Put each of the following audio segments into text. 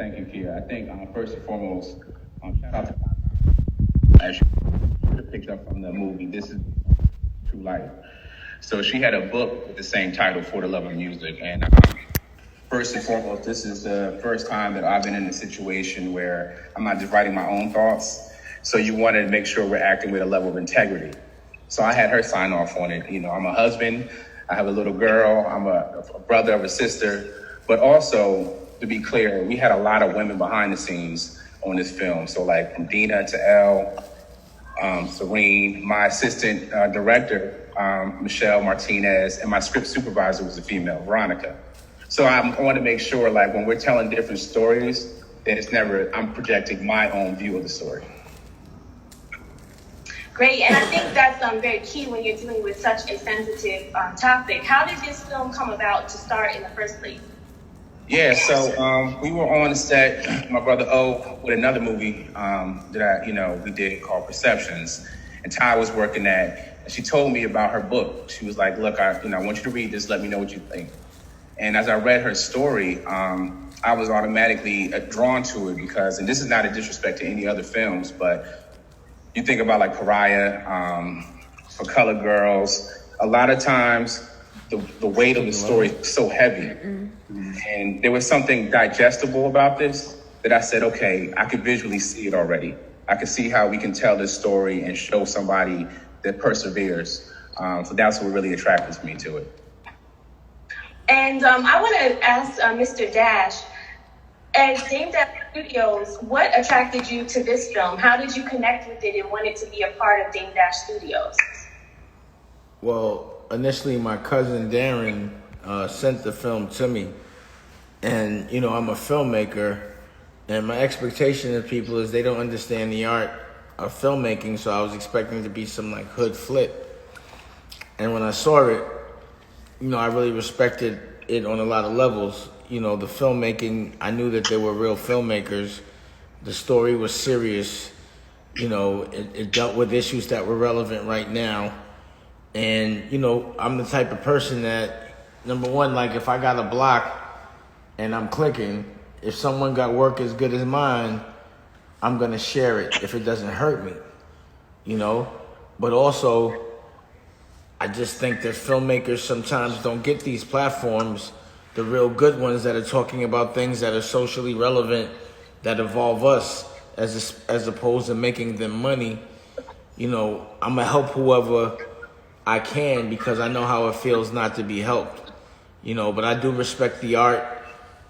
Thank you, Kia. I think first and foremost, shout out to as you should have picked up from the movie. This is true life. So she had a book with the same title, For the Love of Music. And first and foremost, this is the first time that I've been in a situation where I'm not just writing my own thoughts. So you wanted to make sure we're acting with a level of integrity. So I had her sign off on it. You know, I'm a husband, I have a little girl, I'm a brother of a sister, but also, to be clear, we had a lot of women behind the scenes on this film. So like from Andina to Celine, my assistant director, Michelle Martinez, and my script supervisor was a female, Veronica. So I want to make sure, like, when we're telling different stories, that it's never, I'm projecting my own view of the story. Great, and I think that's very key when you're dealing with such a sensitive topic. How did this film come about to start in the first place? Yeah, so we were on the set, my brother O, with another movie that we did called Perceptions, and Ty was working that, and she told me about her book. She was like, look, I want you to read this, let me know what you think. And as I read her story, I was automatically drawn to it because, and this is not a disrespect to any other films, but you think about like Pariah, For Colored Girls, a lot of times the weight of the story is so heavy. And there was something digestible about this that I said, okay, I could visually see it already. I could see how we can tell this story and show somebody that perseveres. So that's what really attracted me to it. And I want to ask Mr. Dash, as Dame Dash Studios, what attracted you to this film? How did you connect with it and wanted to be a part of Dame Dash Studios? Well, initially my cousin Darren sent the film to me. And, I'm a filmmaker, and my expectation of people is they don't understand the art of filmmaking, so I was expecting it to be some like hood flip. And when I saw it, I really respected it on a lot of levels. The filmmaking, I knew that there were real filmmakers. The story was serious. It dealt with issues that were relevant right now. And, I'm the type of person that, number one, like if I got a block and I'm clicking, if someone got work as good as mine, I'm going to share it if it doesn't hurt me, But also, I just think that filmmakers sometimes don't get these platforms, the real good ones that are talking about things that are socially relevant, that involve us, as opposed to making them money. I'm going to help whoever I can because I know how it feels not to be helped. But I do respect the art,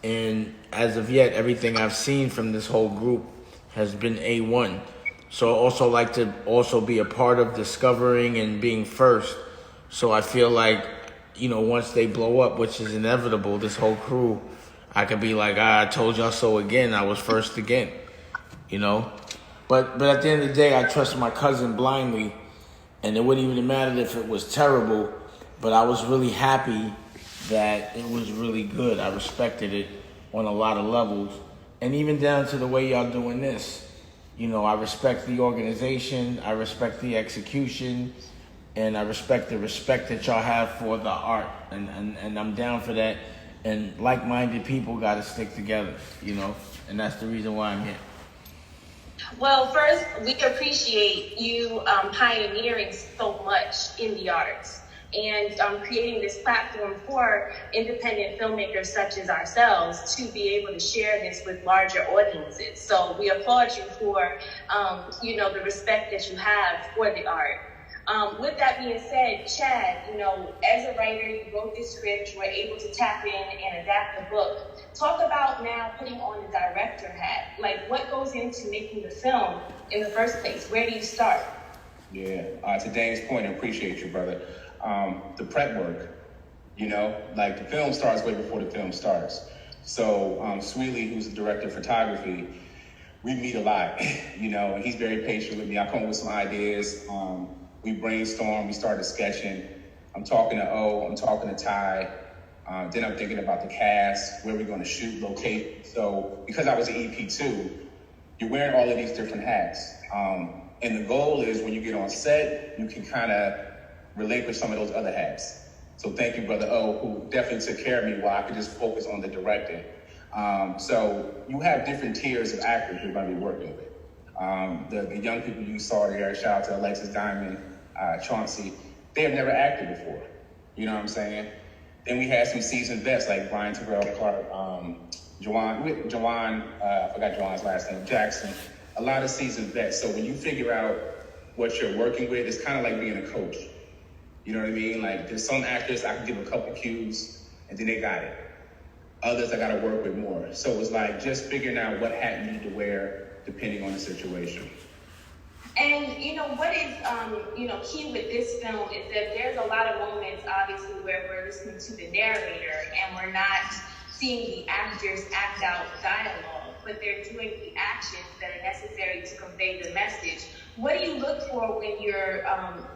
and as of yet, everything I've seen from this whole group has been A1. So I also like to also be a part of discovering and being first. So I feel like, once they blow up, which is inevitable, this whole crew, I could be like, I told y'all so again, I was first again, But at the end of the day, I trust my cousin blindly, and it wouldn't even matter if it was terrible, but I was really happy that it was really good. I respected it on a lot of levels, and even down to the way y'all doing this. I respect the organization, I respect the execution, and I respect the respect that y'all have for the art, and I'm down for that. And like-minded people got to stick together, and that's the reason why I'm here. Well, first, we appreciate you pioneering so much in the arts and creating this platform for independent filmmakers such as ourselves to be able to share this with larger audiences. So we applaud you for, the respect that you have for the art. With that being said, Chad, as a writer, you wrote this script, you were able to tap in and adapt the book. Talk about now putting on the director hat. Like, what goes into making the film in the first place? Where do you start? Yeah, to Dane's point, I appreciate you, brother. The prep work, like the film starts way before the film starts. So Sweetie, who's the director of photography, we meet a lot, and he's very patient with me. I come up with some ideas. We brainstorm, we started sketching. I'm talking to O, I'm talking to Ty. Then I'm thinking about the cast, where we're gonna shoot, location. So because I was an EP2, you're wearing all of these different hats. And the goal is when you get on set, you can kind of relinquish some of those other hats. So thank you, Brother O, who definitely took care of me while I could just focus on the directing. So you have different tiers of actors you're going to be working with. The young people you saw there, shout out to Alexis Diamond, Chauncey, they have never acted before. You know what I'm saying? Then we had some seasoned vets like Brian Terrell Clark, Jawan, I forgot Jawan's last name, Jackson, a lot of seasoned vets. So when you figure out what you're working with, it's kind of like being a coach. You know what I mean? Like there's some actors I can give a couple cues and then they got it. Others I got to work with more. So it was like just figuring out what hat you need to wear depending on the situation. And, what is, key with this film is that there's a lot of moments, obviously, where we're listening to the narrator and we're not seeing the actors act out dialogue, but they're doing the actions that are necessary to convey the message. What do you look for when you're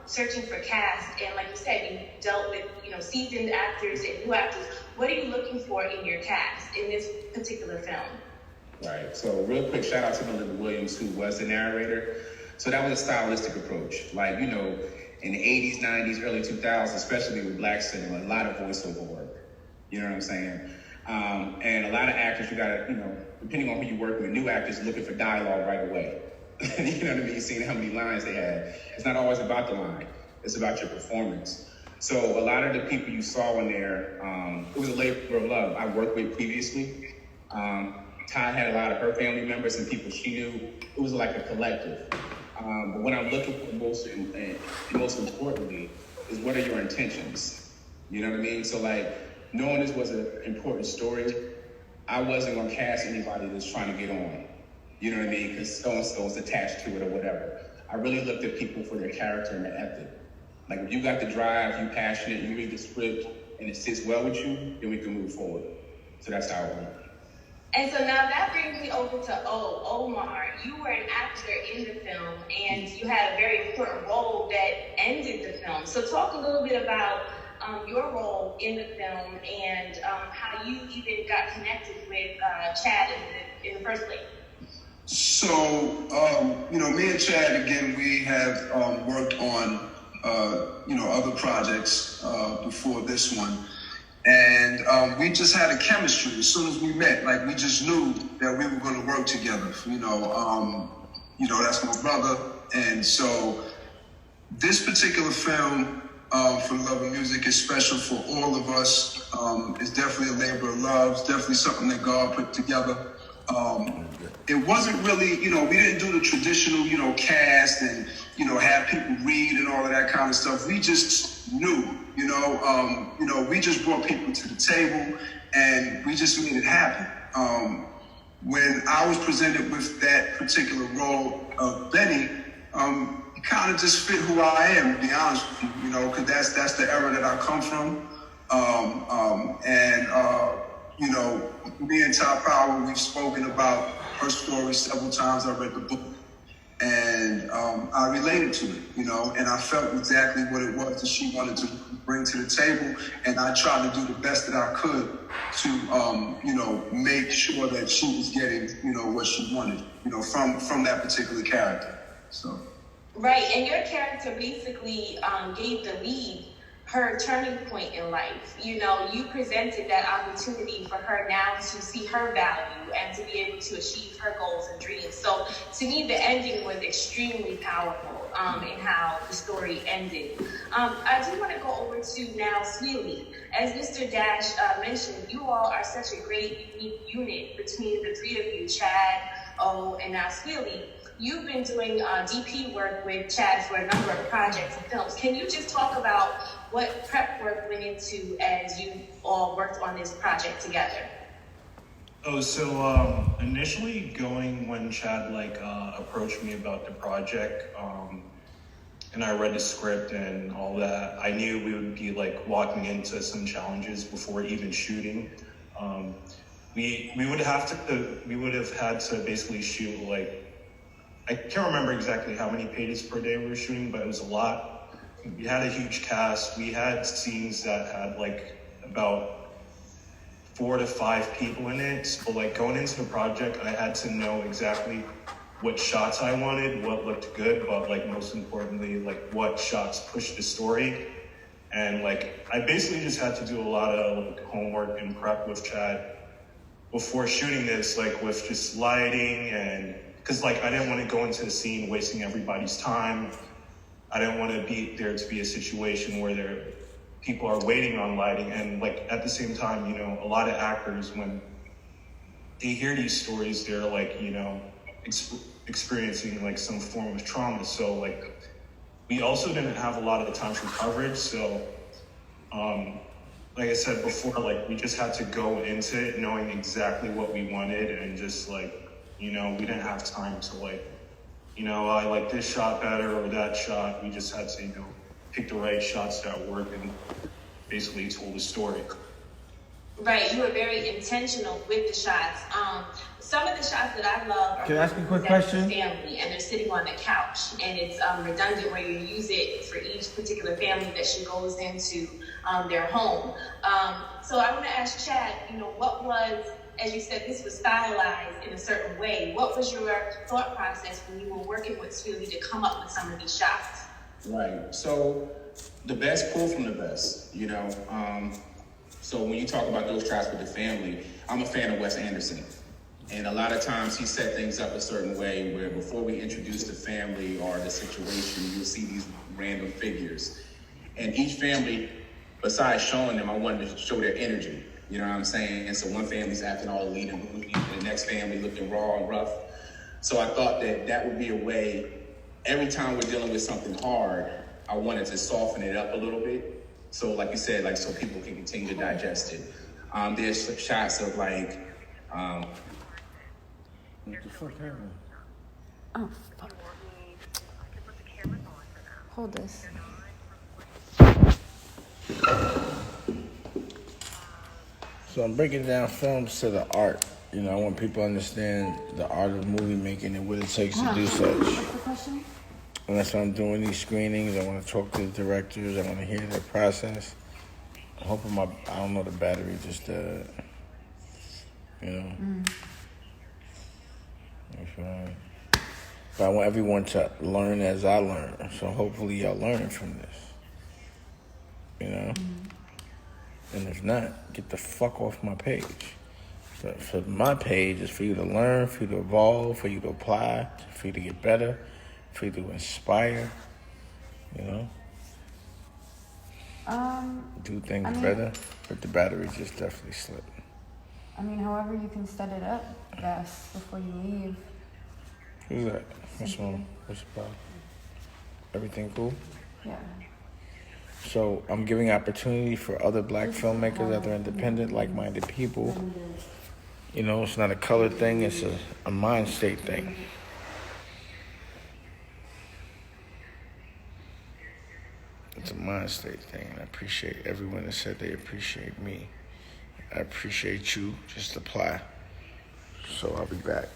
searching for cast? And like you said, you dealt with, seasoned actors and new actors. What are you looking for in your cast in this particular film? Right. So real quick, shout out to Melinda Williams, who was the narrator. So that was a stylistic approach. Like, in the 80s, 90s, early 2000s, especially with Black cinema, a lot of voiceover work. You know what I'm saying? And a lot of actors, you gotta, depending on who you work with, new actors looking for dialogue right away. You know what I mean? Seeing how many lines they had. It's not always about the line. It's about your performance. So a lot of the people you saw in there, it was a labor of love. I worked with previously. Ty had a lot of her family members and people she knew. It was like a collective. But what I'm looking for most importantly is what are your intentions? You know what I mean? So like, knowing this was an important story, I wasn't gonna cast anybody that's trying to get on. You know what I mean? Because so-and-so's attached to it or whatever. I really looked at people for their character and their ethic. Like if you got the drive, you're passionate, you read the script, and it sits well with you, then we can move forward. So that's how it went. And so now that brings me over to Omar. You were an actor in the film, and you had a very important role that ended the film. So talk a little bit about your role in the film and how you even got connected with Chad in the first place. So, me and Chad, again, we have worked on, other projects before this one. And we just had a chemistry as soon as we met. Like, we just knew that we were going to work together. That's my brother. And so this particular film, For the Love of Music, is special for all of us. It's definitely a labor of love. It's definitely something that God put together. It wasn't really, we didn't do the traditional, cast and, have people read and all of that kind of stuff. We just knew, we just brought people to the table and we just made it happen. When I was presented with that particular role of Benny, it kind of just fit who I am, to be honest with you, because that's the era that I come from. Me and Top Power, we've spoken about her story several times. I read the book and I related to it, and I felt exactly what it was that she wanted to bring to the table. And I tried to do the best that I could to, make sure that she was getting, what she wanted, from that particular character. So. Right, and your character basically gave the lead her turning point in life. You presented that opportunity for her now to see her value and to be able to achieve her goals and dreams. So to me, the ending was extremely powerful in how the story ended. I do want to go over to now Celine. As Mr. Dash mentioned, you all are such a great, unique unit between the three of you, Chad, O, and now Celine. You've been doing DP work with Chad for a number of projects and films. Can you just talk about what prep work went into as you all worked on this project together? So initially going when Chad approached me about the project, and I read the script and all that, I knew we would be walking into some challenges before even shooting. We would have had to basically shoot I can't remember exactly how many pages per day we were shooting, but it was a lot. We had a huge cast. We had scenes that had about 4 to 5 people in it. So going into the project, I had to know exactly what shots I wanted, what looked good, but most importantly, what shots pushed the story. And I basically just had to do a lot of homework and prep with Chad before shooting this, like with just lighting, and because like I didn't want to go into the scene wasting everybody's time. I didn't want to be there to be a situation where people are waiting on lighting, and like at the same time, you know, a lot of actors, when they hear these stories, they're like, you know, experiencing like some form of trauma. So like we also didn't have a lot of the time for coverage. So like I said before, like we just had to go into it knowing exactly what we wanted, and just like, you know, we didn't have time to like, you know, I like this shot better or that shot. We just had to, you know, pick the right shots that work and basically told the story. Right, you were very intentional with the shots. Some of the shots that I love are Can I ask you a quick question? Family, and they're sitting on the couch, and it's redundant where you use it for each particular family that she goes into their home. So I want to ask Chad, you know, what was, as you said, this was stylized in a certain way. What was your thought process when you were working with Celine to come up with some of these shots? Right. So the best pull from the best, you know. So when you talk about those shots with the family, I'm a fan of Wes Anderson. And a lot of times he set things up a certain way where before we introduce the family or the situation, you'll see these random figures. And each family, besides showing them, I wanted to show their energy. You know what I'm saying? And so one family's acting all elite and bougie, and the next family looking raw and rough. So I thought that that would be a way, every time we're dealing with something hard, I wanted to soften it up a little bit. So like you said, like so people can continue to digest it. There's shots of like, What the fuck happened? Oh, fuck. Hold this. So I'm breaking down films to the art. You know, I want people to understand the art of movie making and what it takes to do such. What's the question? And that's why I'm doing these screenings. I want to talk to the directors. I want to hear their process. I'm hoping I don't know, the battery just, you know. You feel me? But I want everyone to learn as I learn. So hopefully y'all learning from this. You know? And if not, get the fuck off my page. But for my page is for you to learn, for you to evolve, for you to apply, for you to get better, for you to inspire, you know? Do things better, but the battery just definitely slipped. I mean, however you can set it up best before you leave. Who's that? What's wrong? What's the problem? Everything cool? Yeah. So I'm giving opportunity for other black filmmakers, other independent, like-minded people. You know, it's not a color thing, it's a mind state thing. It's a mind state thing, and I appreciate everyone that said they appreciate me. I appreciate you. Just apply. So I'll be back.